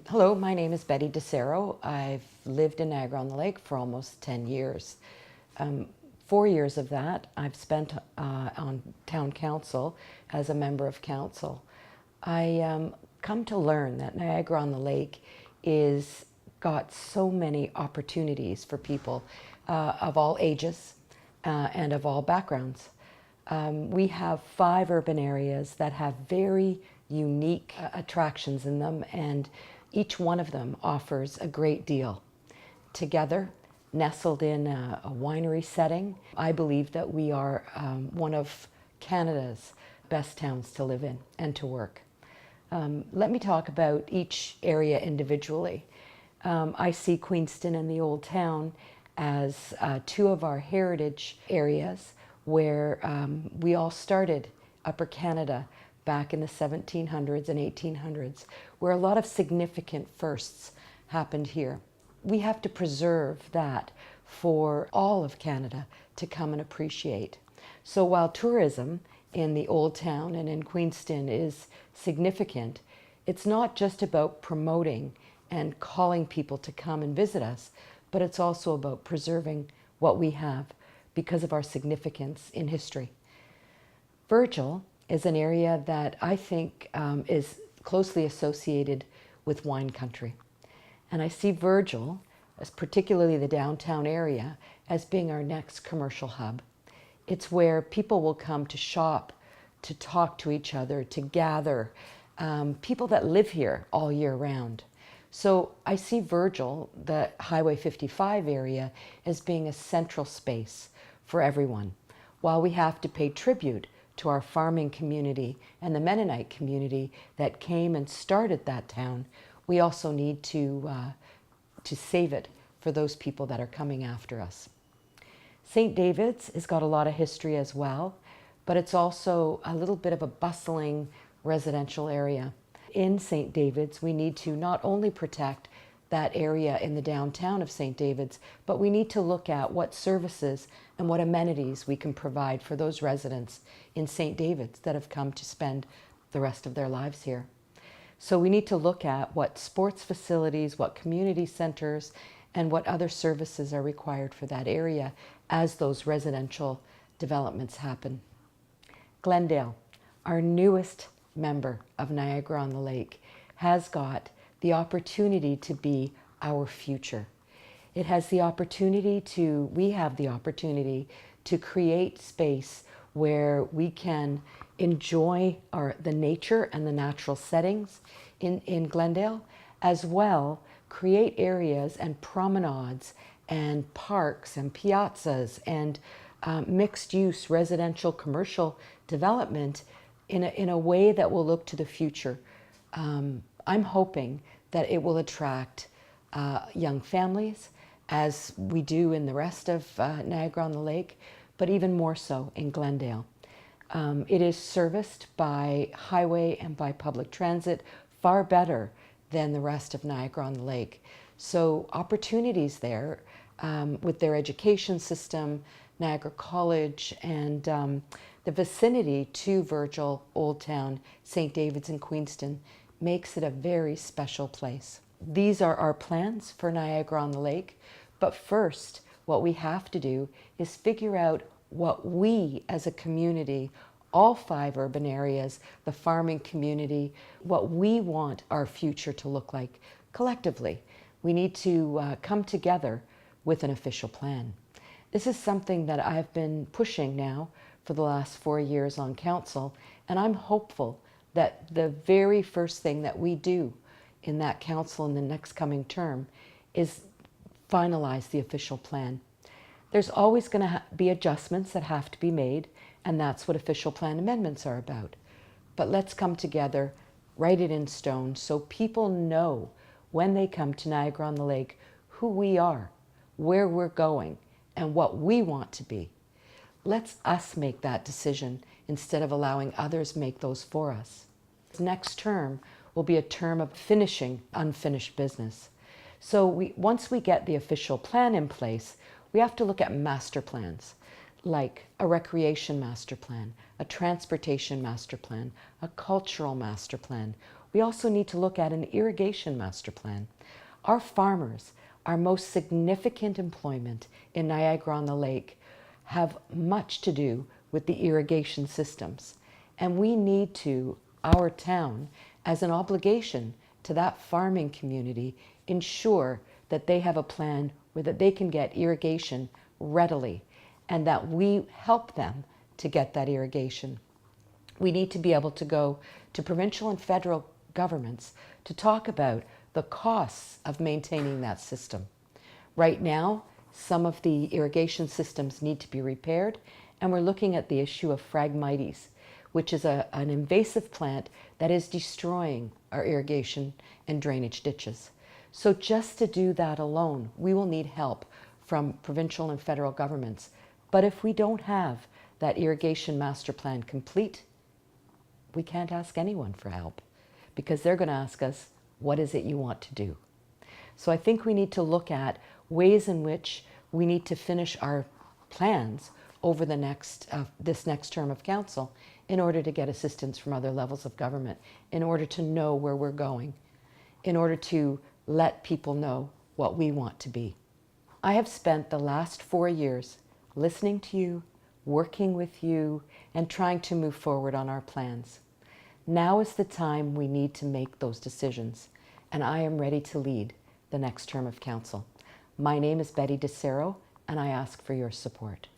Hello, my name is Betty DeCero. I've lived in Niagara-on-the-Lake for almost 10 years. 4 years of that I've spent on town council as a member of council. I come to learn that Niagara-on-the-Lake is got so many opportunities for people of all ages and of all backgrounds. We have 5 urban areas that have very unique attractions in them, and each one of them offers a great deal. Together, nestled in a winery setting, I believe that we are one of Canada's best towns to live in and to work. Let me talk about each area individually. I see Queenston and the Old Town as 2 of our heritage areas where we all started Upper Canada back in the 1700s and 1800s, where a lot of significant firsts happened here. We have to preserve that for all of Canada to come and appreciate. So while tourism in the Old Town and in Queenston is significant, it's not just about promoting and calling people to come and visit us, but it's also about preserving what we have because of our significance in history. Virgil is an area that I think is closely associated with wine country. And I see Virgil, as particularly the downtown area, as being our next commercial hub. It's where people will come to shop, to talk to each other, to gather, people that live here all year round. So I see Virgil, the Highway 55 area, as being a central space for everyone. While we have to pay tribute to our farming community and the Mennonite community that came and started that town, we also need to save it for those people that are coming after us. St. David's has got a lot of history as well, but it's also a little bit of a bustling residential area. In St. David's, we need to not only protect that area in the downtown of St. David's, but we need to look at what services and what amenities we can provide for those residents in St. David's that have come to spend the rest of their lives here. So we need to look at what sports facilities, what community centers, and what other services are required for that area as those residential developments happen. Glendale, our newest member of Niagara-on-the-Lake, has got the opportunity to be our future. It has the opportunity to, we have the opportunity to create space where we can enjoy the nature and the natural settings in Glendale, as well create areas and promenades and parks and piazzas and mixed use residential commercial development in a way that will look to the future. I'm hoping that it will attract young families, as we do in the rest of Niagara-on-the-Lake, but even more so in Glendale. It is serviced by highway and by public transit far better than the rest of Niagara-on-the-Lake. So opportunities there with their education system, Niagara College, and the vicinity to Virgil, Old Town, St. David's, and Queenston makes it a very special place. These are our plans for Niagara-on-the-Lake, but first, what we have to do is figure out what we as a community, all 5 urban areas, the farming community, what we want our future to look like collectively. We need to come together with an official plan. This is something that I've been pushing now for the last 4 years on council, and I'm hopeful that the very first thing that we do in that council in the next coming term is finalize the official plan. There's always going to be adjustments that have to be made, and that's what official plan amendments are about. But let's come together, write it in stone, so people know when they come to Niagara-on-the-Lake who we are, where we're going, and what we want to be. Let's us make that decision instead of allowing others make those for us. Next term will be a term of finishing unfinished business. So once we get the official plan in place, we have to look at master plans, like a recreation master plan, a transportation master plan, a cultural master plan. We also need to look at an irrigation master plan. Our farmers, our most significant employment in Niagara-on-the-Lake, have much to do with the irrigation systems. And we need to, our town, as an obligation to that farming community, ensure that they have a plan where that they can get irrigation readily and that we help them to get that irrigation. We need to be able to go to provincial and federal governments to talk about the costs of maintaining that system. Right now, some of the irrigation systems need to be repaired, and we're looking at the issue of Phragmites, which is an invasive plant that is destroying our irrigation and drainage ditches. So just to do that alone, we will need help from provincial and federal governments. But if we don't have that irrigation master plan complete, we can't ask anyone for help because they're going to ask us, what is it you want to do? So I think we need to look at ways in which we need to finish our plans over the this next term of council in order to get assistance from other levels of government, in order to know where we're going, in order to let people know what we want to be. I have spent the last 4 years listening to you, working with you, and trying to move forward on our plans. Now is the time we need to make those decisions, and I am ready to lead the next term of council. My name is Betty DeCero, and I ask for your support.